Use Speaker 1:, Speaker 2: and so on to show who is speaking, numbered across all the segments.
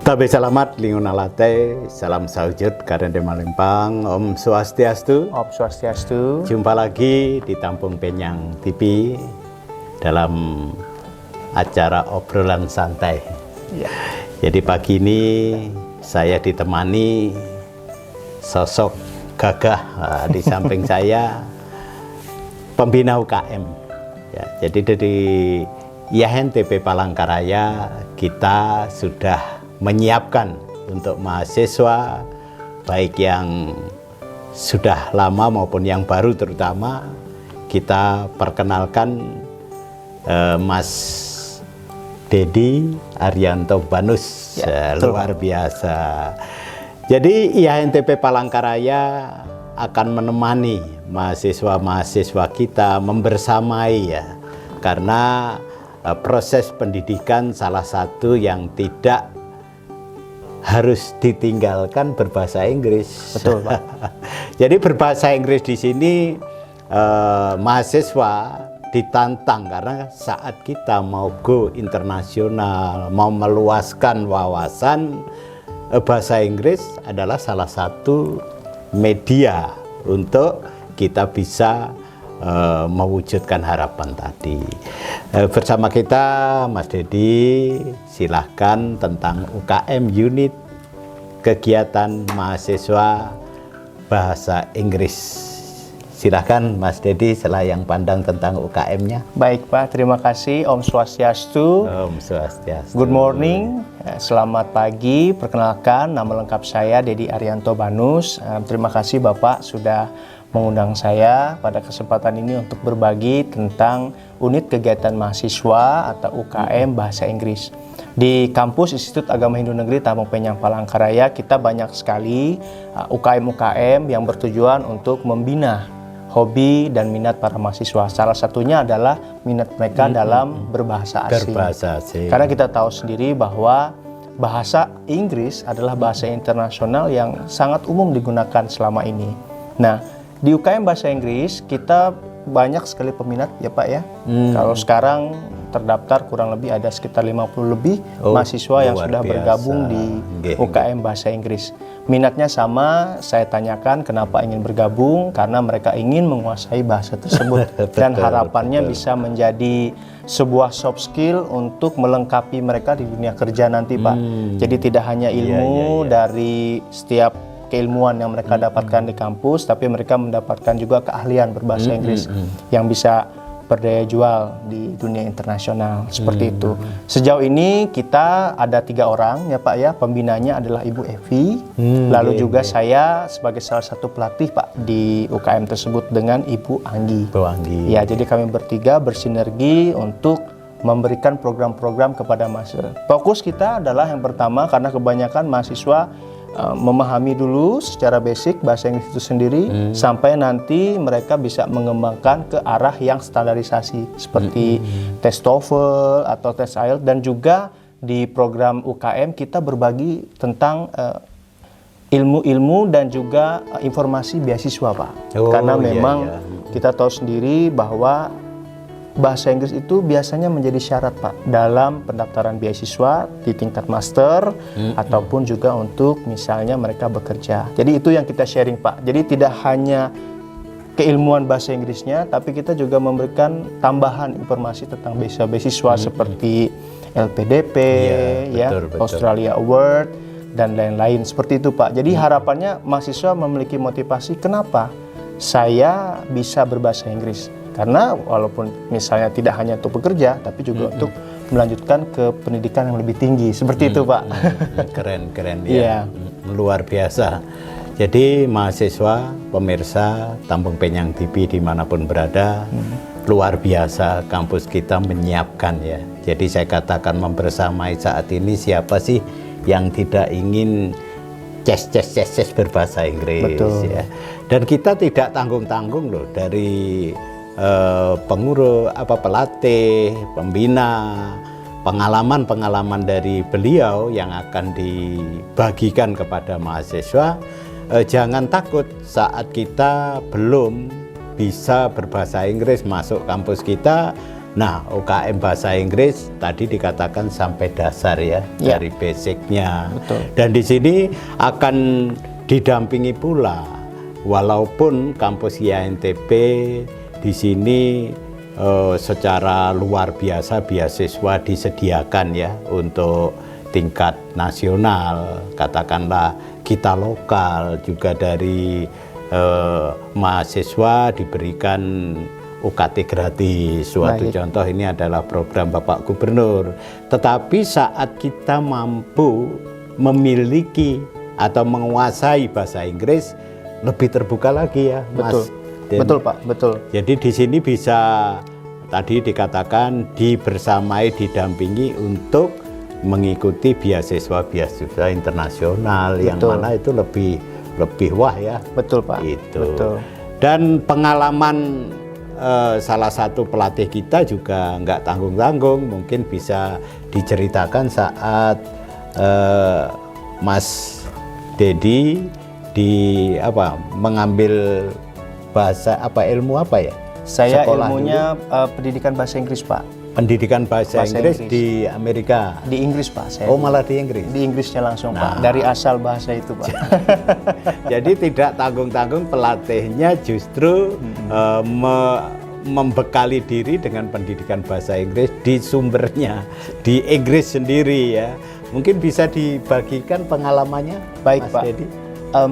Speaker 1: Tabe selamat lingun alate, salam saujud karende Malempang, Om Swastiastu.
Speaker 2: Om Swastiastu.
Speaker 1: Jumpa lagi di Tampung Penyang TV dalam acara obrolan santai.
Speaker 2: Ya.
Speaker 1: Jadi pagi ini saya ditemani sosok gagah di samping saya, pembina UKM. Ya, jadi dari IAHN-TP Palangkaraya kita sudah menyiapkan untuk mahasiswa baik yang sudah lama maupun yang baru, terutama kita perkenalkan Mas Dedi Arianto Banus.
Speaker 2: Ya,
Speaker 1: luar biasa. Jadi IAHN-TP Palangkaraya akan menemani mahasiswa-mahasiswa kita membersamai ya, karena proses pendidikan salah satu yang tidak harus ditinggalkan berbahasa Inggris.
Speaker 2: Betul, Pak.
Speaker 1: Jadi berbahasa Inggris di sini mahasiswa ditantang, karena saat kita mau go internasional, mau meluaskan wawasan, bahasa Inggris adalah salah satu media untuk kita bisa mewujudkan harapan tadi. Bersama kita Mas Dedi, silahkan tentang UKM unit kegiatan mahasiswa bahasa Inggris. Silahkan Mas Dedi selayang pandang tentang UKM-nya.
Speaker 2: Baik Pak, terima kasih. Om Swastiastu.
Speaker 1: Om Swastiastu.
Speaker 2: Good morning, selamat pagi. Perkenalkan, nama lengkap saya Dedi Arianto Banus. Terima kasih Bapak sudah mengundang saya pada kesempatan ini untuk berbagi tentang unit kegiatan mahasiswa atau UKM bahasa Inggris. Di kampus Institut Agama Hindu Negeri Tampung Penyang Palangkaraya kita banyak sekali UKM-UKM yang bertujuan untuk membina hobi dan minat para mahasiswa. Salah satunya adalah minat mereka dalam berbahasa asing.
Speaker 1: Berbahasa asing.
Speaker 2: Karena kita tahu sendiri bahwa bahasa Inggris adalah bahasa internasional yang sangat umum digunakan selama ini. Nah, di UKM bahasa Inggris kita banyak sekali peminat ya Pak ya. Kalau sekarang terdaftar kurang lebih ada sekitar 50 lebih mahasiswa yang sudah bergabung di UKM bahasa Inggris. Minatnya sama, saya tanyakan kenapa ingin bergabung, karena mereka ingin menguasai bahasa tersebut. Dan harapannya bisa menjadi sebuah soft skill untuk melengkapi mereka di dunia kerja nanti Pak. Jadi tidak hanya ilmu dari setiap keilmuan yang mereka dapatkan di kampus, tapi mereka mendapatkan juga keahlian berbahasa Inggris yang bisa berdaya jual di dunia internasional, seperti itu. Sejauh ini kita ada 3 orang ya Pak ya, pembinanya adalah Ibu Evi, lalu juga saya sebagai salah satu pelatih Pak di UKM tersebut dengan Ibu Anggi. Ya, jadi kami bertiga bersinergi untuk memberikan program-program kepada mahasiswa. Fokus kita adalah yang pertama, karena kebanyakan mahasiswa memahami dulu secara basic bahasa Inggris itu sendiri, sampai nanti mereka bisa mengembangkan ke arah yang standarisasi seperti tes TOEFL atau tes IELTS. Dan juga di program UKM kita berbagi tentang ilmu-ilmu dan juga informasi beasiswa Pak. Karena memang kita tahu sendiri bahwa bahasa Inggris itu biasanya menjadi syarat Pak dalam pendaftaran beasiswa di tingkat master ataupun juga untuk misalnya mereka bekerja. Jadi itu yang kita sharing Pak. Jadi tidak hanya keilmuan bahasa Inggrisnya, tapi kita juga memberikan tambahan informasi tentang beasiswa seperti LPDP, betul. Australia Award dan lain-lain seperti itu Pak. Jadi harapannya mahasiswa memiliki motivasi, kenapa saya bisa berbahasa Inggris. Karena walaupun misalnya tidak hanya untuk bekerja, tapi juga untuk melanjutkan ke pendidikan yang lebih tinggi. Seperti itu Pak.
Speaker 1: Keren ya. Luar biasa. Jadi mahasiswa, pemirsa Tampung Penyang TV dimanapun berada, luar biasa kampus kita menyiapkan ya. Jadi saya katakan membersamai saat ini, siapa sih yang tidak ingin ces berbahasa Inggris. Betul. Ya. Dan kita tidak tanggung-tanggung loh, dari pengurus, pelatih, pembina, pengalaman dari beliau yang akan dibagikan kepada mahasiswa. Jangan takut saat kita belum bisa berbahasa Inggris masuk kampus kita, Nah, UKM bahasa Inggris tadi dikatakan sampai dasar ya, dari basicnya.
Speaker 2: Betul.
Speaker 1: Dan di sini akan didampingi pula, walaupun kampus IAINTB di sini secara luar biasa beasiswa disediakan ya untuk tingkat nasional, katakanlah kita lokal juga dari mahasiswa diberikan UKT gratis. Suatu contoh ini adalah program Bapak Gubernur. Tetapi saat kita mampu memiliki atau menguasai bahasa Inggris, lebih terbuka lagi ya, Mas.
Speaker 2: Betul Pak, betul.
Speaker 1: Jadi di sini bisa tadi dikatakan dibersamai, didampingi untuk mengikuti beasiswa internasional yang mana itu lebih wah ya.
Speaker 2: Betul Pak.
Speaker 1: Itu.
Speaker 2: Betul.
Speaker 1: Dan pengalaman salah satu pelatih kita juga nggak tanggung-tanggung, mungkin bisa diceritakan saat Mas Dedi mengambil bahasa ilmu apa ya?
Speaker 2: Saya
Speaker 1: sekolah
Speaker 2: ilmunya pendidikan bahasa Inggris Pak.
Speaker 1: Pendidikan bahasa Inggris di Amerika.
Speaker 2: Di Inggris Pak. Saya
Speaker 1: malah di Inggris.
Speaker 2: Di Inggrisnya langsung Pak. Dari asal bahasa itu Pak.
Speaker 1: Jadi tidak tanggung-tanggung, pelatihnya justru membekali diri dengan pendidikan bahasa Inggris di sumbernya, di Inggris sendiri ya. Mungkin bisa dibagikan pengalamannya,
Speaker 2: baik
Speaker 1: Mas
Speaker 2: Pak.
Speaker 1: Dedi.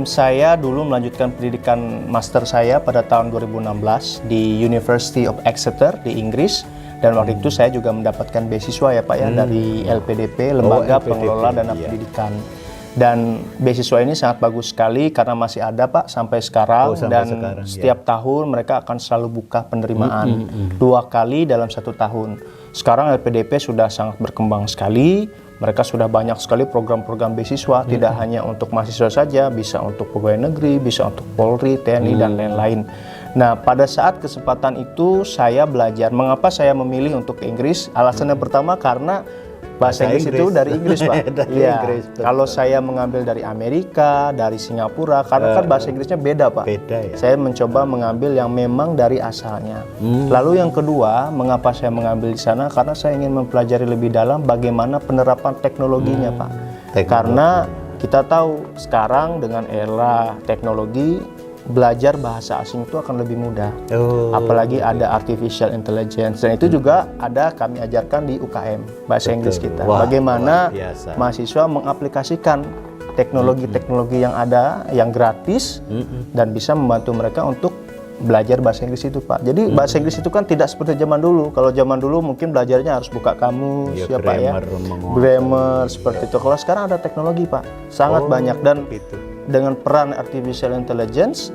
Speaker 2: Saya dulu melanjutkan pendidikan master saya pada tahun 2016 di University of Exeter di Inggris, dan waktu itu saya juga mendapatkan beasiswa ya Pak ya dari LPDP, Lembaga Pengelola Dana Pendidikan. Dan beasiswa ini sangat bagus sekali karena masih ada Pak sampai sekarang, setiap tahun mereka akan selalu buka penerimaan 2 kali dalam 1 tahun. Sekarang LPDP sudah sangat berkembang sekali. Mereka sudah banyak sekali program-program beasiswa, tidak hanya untuk mahasiswa saja, bisa untuk pegawai negeri, bisa untuk Polri, TNI, dan lain-lain. Nah, pada saat kesempatan itu saya belajar. Mengapa saya memilih untuk ke Inggris? Alasan yang pertama karena bahasa Inggris itu dari Inggris, Pak. Iya. Kalau saya mengambil dari Amerika, dari Singapura, karena kan bahasa Inggrisnya beda, Pak.
Speaker 1: Beda ya.
Speaker 2: Saya mencoba mengambil yang memang dari asalnya. Lalu yang kedua, mengapa saya mengambil di sana? Karena saya ingin mempelajari lebih dalam bagaimana penerapan teknologinya, Pak. Karena kita tahu sekarang dengan era teknologi, belajar bahasa asing itu akan lebih mudah, apalagi ada artificial intelligence, dan itu juga ada kami ajarkan di UKM bahasa Inggris kita. Bagaimana mahasiswa mengaplikasikan teknologi-teknologi yang ada, yang gratis, dan bisa membantu mereka untuk belajar bahasa Inggris itu, Pak. Jadi bahasa Inggris itu kan tidak seperti zaman dulu. Kalau zaman dulu mungkin belajarnya harus buka kamus, grammar seperti itu. Kalau sekarang ada teknologi, Pak, sangat banyak, dan dengan peran artificial intelligence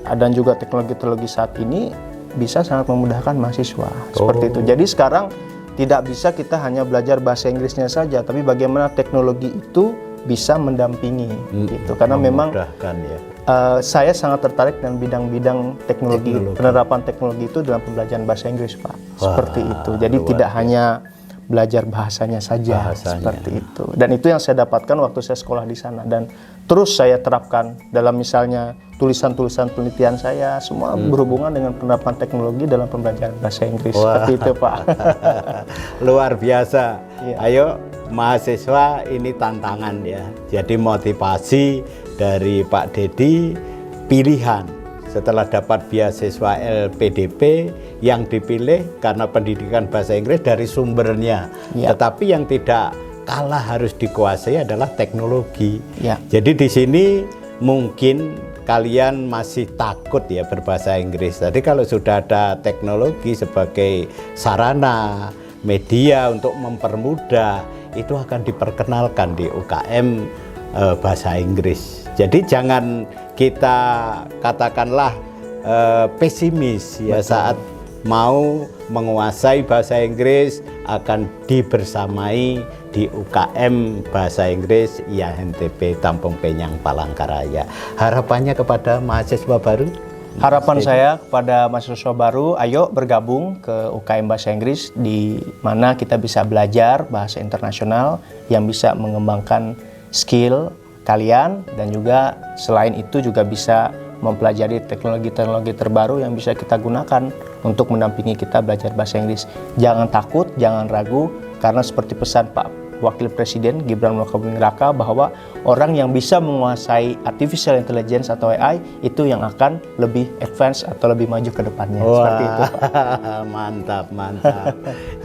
Speaker 2: dan juga teknologi-teknologi saat ini bisa sangat memudahkan mahasiswa seperti itu. Jadi sekarang tidak bisa kita hanya belajar bahasa Inggrisnya saja, tapi bagaimana teknologi itu bisa mendampingi gitu. Karena memang saya sangat tertarik dengan bidang-bidang teknologi, penerapan teknologi itu dalam pembelajaran bahasa Inggris, Pak. Seperti itu. Jadi tidak hanya belajar bahasanya saja, seperti itu. Dan itu yang saya dapatkan waktu saya sekolah di sana, dan terus saya terapkan dalam misalnya tulisan-tulisan penelitian saya, semua berhubungan dengan penerapan teknologi dalam pembelajaran bahasa Inggris. Seperti itu, Pak.
Speaker 1: Luar biasa. Ayo mahasiswa, ini tantangan ya. Jadi motivasi dari Pak Dedi, pilihan setelah dapat beasiswa LPDP, yang dipilih karena pendidikan bahasa Inggris dari sumbernya. Tetapi yang tidak kalah harus dikuasai adalah teknologi. Jadi di sini mungkin kalian masih takut ya berbahasa Inggris. Tadi kalau sudah ada teknologi sebagai sarana media untuk mempermudah, itu akan diperkenalkan di UKM bahasa Inggris. Jadi jangan kita katakanlah pesimis ya saat mau menguasai bahasa Inggris, akan dibersamai di UKM bahasa Inggris IAINTB Tampung Penyang Palangkaraya. Harapannya kepada mahasiswa baru?
Speaker 2: Harapan saya kepada mahasiswa baru, ayo bergabung ke UKM Bahasa Inggris, di mana kita bisa belajar bahasa internasional yang bisa mengembangkan skill kalian, dan juga selain itu juga bisa mempelajari teknologi-teknologi terbaru yang bisa kita gunakan untuk mendampingi kita belajar bahasa Inggris. Jangan takut, jangan ragu, karena seperti pesan Pak Wakil Presiden Gibran Rakabuming Raka bahwa orang yang bisa menguasai artificial intelligence atau AI itu yang akan lebih advance atau lebih maju ke depannya.
Speaker 1: Wah,
Speaker 2: seperti itu, Pak.
Speaker 1: Mantap.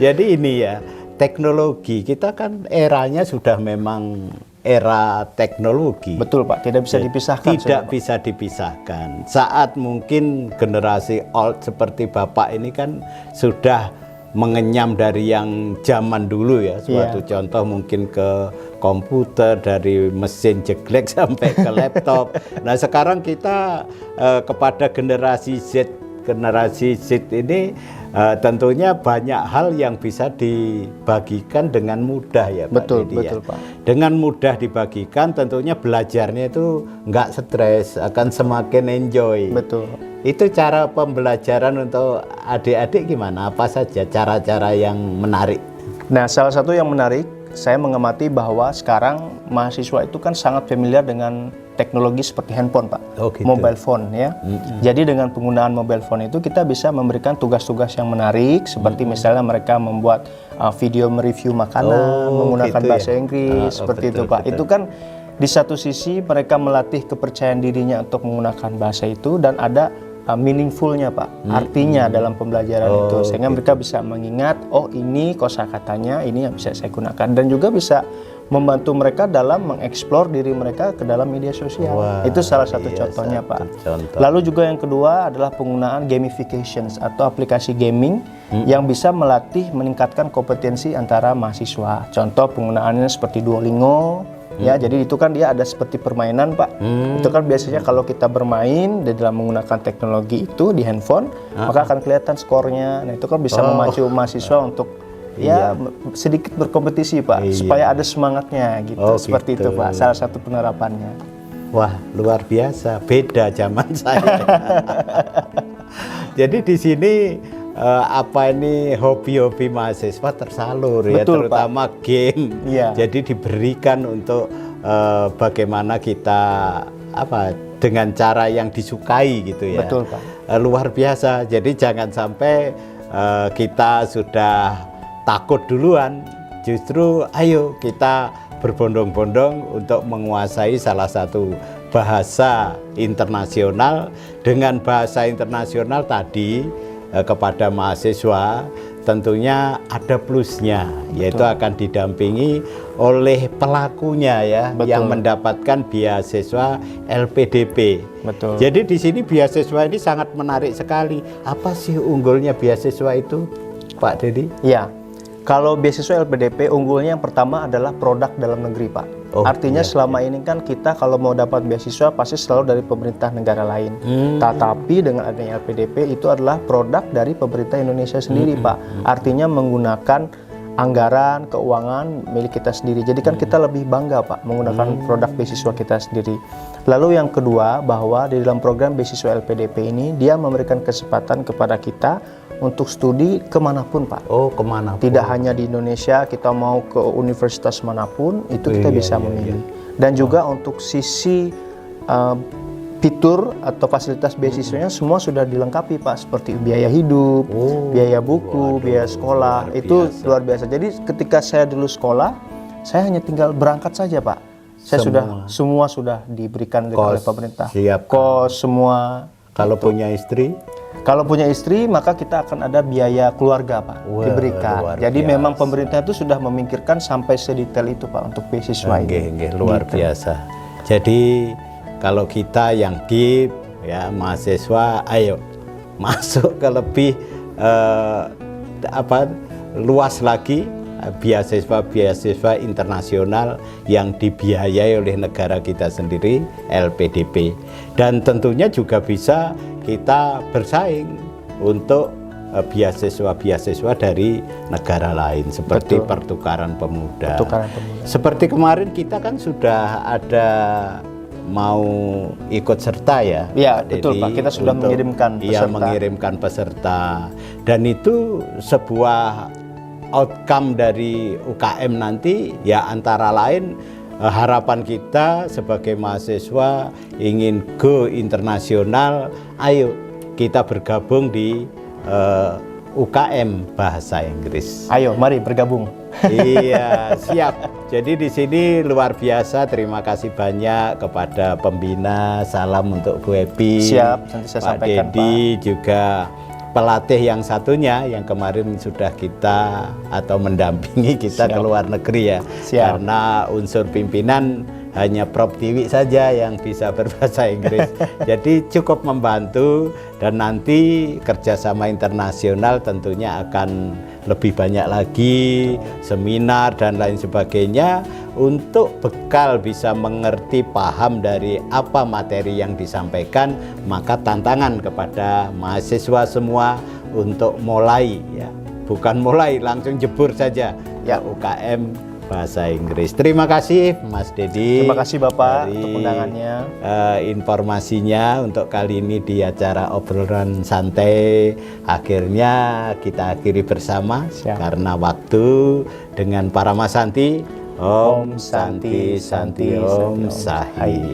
Speaker 1: Jadi ini ya, teknologi kita kan eranya sudah memang era teknologi.
Speaker 2: Betul Pak, tidak bisa dipisahkan.
Speaker 1: Tidak bisa dipisahkan. Saat mungkin generasi old seperti Bapak ini kan sudah mengenyam dari yang zaman dulu ya. Suatu contoh mungkin ke komputer, dari mesin jeglek sampai ke laptop. Nah sekarang kita kepada generasi Z ini tentunya banyak hal yang bisa dibagikan dengan mudah ya Pak.
Speaker 2: Betul Pak.
Speaker 1: Dengan mudah dibagikan, tentunya belajarnya itu nggak stres, akan semakin enjoy.
Speaker 2: Betul.
Speaker 1: Itu cara pembelajaran untuk adik-adik gimana? Apa saja cara-cara yang menarik?
Speaker 2: Nah, salah satu yang menarik, saya mengamati bahwa sekarang mahasiswa itu kan sangat familiar dengan teknologi seperti handphone, Pak.
Speaker 1: Oh, gitu.
Speaker 2: Mobile phone ya. Jadi dengan penggunaan mobile phone itu kita bisa memberikan tugas-tugas yang menarik, seperti misalnya mereka membuat video mereview makanan menggunakan
Speaker 1: gitu
Speaker 2: bahasa
Speaker 1: ya?
Speaker 2: Inggris, seperti
Speaker 1: betul,
Speaker 2: itu, Pak.
Speaker 1: betul.
Speaker 2: Itu kan di satu sisi mereka melatih kepercayaan dirinya untuk menggunakan bahasa itu, dan ada meaningfulnya Pak, artinya dalam pembelajaran itu, sehingga mereka bisa mengingat, oh ini kosakatanya, ini yang bisa saya gunakan, dan juga bisa membantu mereka dalam mengeksplor diri mereka ke dalam media sosial.
Speaker 1: Wah,
Speaker 2: itu salah satu
Speaker 1: iya,
Speaker 2: contohnya Pak.
Speaker 1: Contoh.
Speaker 2: Lalu juga yang kedua adalah penggunaan gamifications atau aplikasi gaming yang bisa melatih meningkatkan kompetensi antara mahasiswa. Contoh penggunaannya seperti Duolingo. Ya, jadi itu kan dia ada seperti permainan Pak. Itu kan biasanya kalau kita bermain di dalam menggunakan teknologi itu di handphone, maka akan kelihatan skornya. Nah itu kan bisa memacu mahasiswa untuk ya sedikit berkompetisi Pak, supaya ada semangatnya gitu. Seperti itu Pak, salah satu penerapannya.
Speaker 1: Wah, luar biasa, beda zaman saya. Jadi di sini hobi-hobi mahasiswa tersalur. Betul, ya, terutama Pak. Game. Iya. Jadi diberikan untuk bagaimana kita dengan cara yang disukai gitu ya.
Speaker 2: Betul Pak.
Speaker 1: Luar biasa. Jadi jangan sampai kita sudah takut duluan. Justru ayo kita berbondong-bondong untuk menguasai salah satu bahasa internasional. Dengan bahasa internasional tadi kepada mahasiswa tentunya ada plusnya, yaitu akan didampingi oleh pelakunya ya. Betul. Yang mendapatkan beasiswa LPDP. Betul. Jadi di sini beasiswa ini sangat menarik sekali. Apa sih unggulnya beasiswa itu, Pak Dedi?
Speaker 2: Ya, kalau beasiswa LPDP unggulnya yang pertama adalah produk dalam negeri Pak. Artinya selama ini kan kita kalau mau dapat beasiswa pasti selalu dari pemerintah negara lain. Tetapi dengan adanya LPDP itu adalah produk dari pemerintah Indonesia sendiri Pak. Artinya menggunakan anggaran, keuangan milik kita sendiri. Jadi kan kita lebih bangga Pak menggunakan produk beasiswa kita sendiri. Lalu yang kedua, bahwa di dalam program beasiswa LPDP ini dia memberikan kesempatan kepada kita untuk studi kemanapun Pak.
Speaker 1: Kemanapun.
Speaker 2: Tidak hanya di Indonesia, kita mau ke universitas manapun itu kita bisa memilih. Dan juga untuk sisi fitur atau fasilitas beasiswanya semua sudah dilengkapi Pak, seperti biaya hidup, biaya buku, biaya sekolah, itu luar biasa. Jadi ketika saya dulu sekolah, saya hanya tinggal berangkat saja Pak. Saya semua sudah diberikan oleh pemerintah. Kos semua.
Speaker 1: Kalau punya istri?
Speaker 2: Kalau punya istri, maka kita akan ada biaya keluarga Pak, diberikan. Jadi memang pemerintah itu sudah memikirkan sampai sedetail itu Pak untuk beasiswa ini.
Speaker 1: Luar biasa. Jadi kalau kita yang GIP ya mahasiswa, ayo masuk ke lebih luas lagi, beasiswa internasional yang dibiayai oleh negara kita sendiri, LPDP. Dan tentunya juga bisa kita bersaing untuk beasiswa dari negara lain seperti pertukaran pemuda. Seperti kemarin kita kan sudah ada mau ikut serta ya.
Speaker 2: Iya, betul Pak. Kita sudah mengirimkan peserta. Iya,
Speaker 1: mengirimkan peserta. Dan itu sebuah outcome dari UKM nanti ya antara lain harapan kita sebagai mahasiswa ingin go internasional, ayo kita bergabung di UKM Bahasa Inggris.
Speaker 2: Ayo, mari bergabung.
Speaker 1: Iya, siap. Jadi di sini luar biasa. Terima kasih banyak kepada pembina. Salam untuk Bu Epi.
Speaker 2: Siap, nanti saya
Speaker 1: Pak
Speaker 2: sampaikan,
Speaker 1: Dedi, juga pelatih yang satunya yang kemarin sudah kita atau mendampingi kita ke luar negeri ya.
Speaker 2: Siap.
Speaker 1: Karena unsur pimpinan hanya Prof. Tiwi saja yang bisa berbahasa Inggris. Jadi cukup membantu, dan nanti kerjasama internasional tentunya akan lebih banyak lagi, seminar dan lain sebagainya, untuk bekal bisa mengerti, paham dari apa materi yang disampaikan. Maka tantangan kepada mahasiswa semua untuk mulai, ya, bukan mulai langsung jebur saja ya UKM Bahasa Inggris. Terima kasih Mas Dedi.
Speaker 2: Terima kasih Bapak
Speaker 1: dari,
Speaker 2: untuk undangannya.
Speaker 1: Informasinya untuk kali ini di acara obrolan santai. Akhirnya kita akhiri bersama.
Speaker 2: Siap.
Speaker 1: Karena waktu, dengan para Mas Santi. Om Santi Santi Om Sahi.